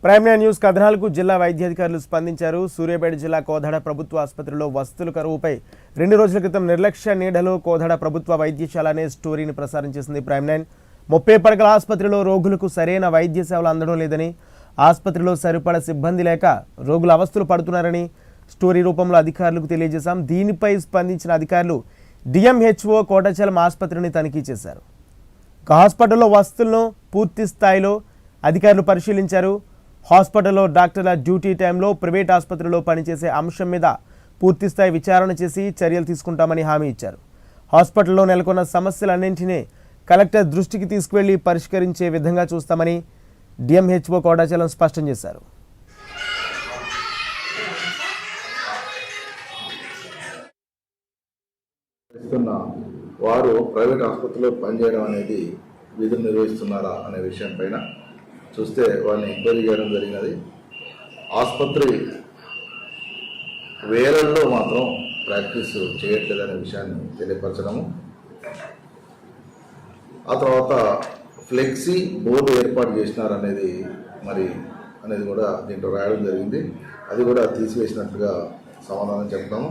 Prime nine news కథనాలకు జిల్లా వైద్యాధికారులు స్పందించారు. సూర్యాపేట జిల్లా కోదాడ ప్రభుత్వ ఆసుపత్రిలో వసతుల కరువుపై 2 రోజుల క్రితం నిర్లక్ష్య నీడలో కోదాడ ప్రభుత్వ వైద్యశాల అనే స్టోరీని ప్రసారం చేసింది ప్రైమ్ నైన్. 30 పడకల ఆసుపత్రిలో రోగులకు సరైన వైద్య సేవలు అందడం లేదని, ఆసుపత్రిలో సరిపడ సిబ్బంది లేక రోగులు అవస్థలు పడుతున్నారని స్టోరీ రూపంలో అధికారులకు తెలియజేశాం. దీనిపై స్పందించిన అధికారులు డిఎంహెచ్ఓ కోటాచలం ఆసుపత్రిని తనిఖీ చేశారు. హాస్పిటల్లో వసతులను పూర్తి స్థాయిలో అధికారులు పరిశీలించారు. హాస్పిటల్లో డాక్టర్ల డ్యూటీ టైంలో ప్రైవేట్ ఆసుపత్రిలో పనిచేసే అంశం మీద పూర్తిస్థాయి విచారణ చేసి చర్యలు తీసుకుంటామని హామీ ఇచ్చారు. హాస్పిటల్లో నెలకొన్న సమస్యలన్నింటినీ కలెక్టర్ దృష్టికి తీసుకువెళ్లి పరిష్కరించే విధంగా చూస్తామని డిఎంహెచ్ఓ కోటాచలం స్పష్టం చేశారు. వారు ప్రైవేట్ ఆసుపత్రిలో పనిచేయడం అనేది విధులు నిర్వహిస్తున్నారా అనే విషయం పైన చూస్తే వారిని ఎంక్వైరీ చేయడం జరిగినది. ఆసుపత్రి వేలల్లో మాత్రం ప్రాక్టీస్ చేయట్లేదనే విషయాన్ని తెలియపరచడము, ఆ తర్వాత ఫ్లెక్సీ బోర్డు ఏర్పాటు చేసినారనేది అనేది కూడా దీంట్లో రాయడం జరిగింది. అది కూడా తీసివేసినట్టుగా సమాధానం చెప్తాము.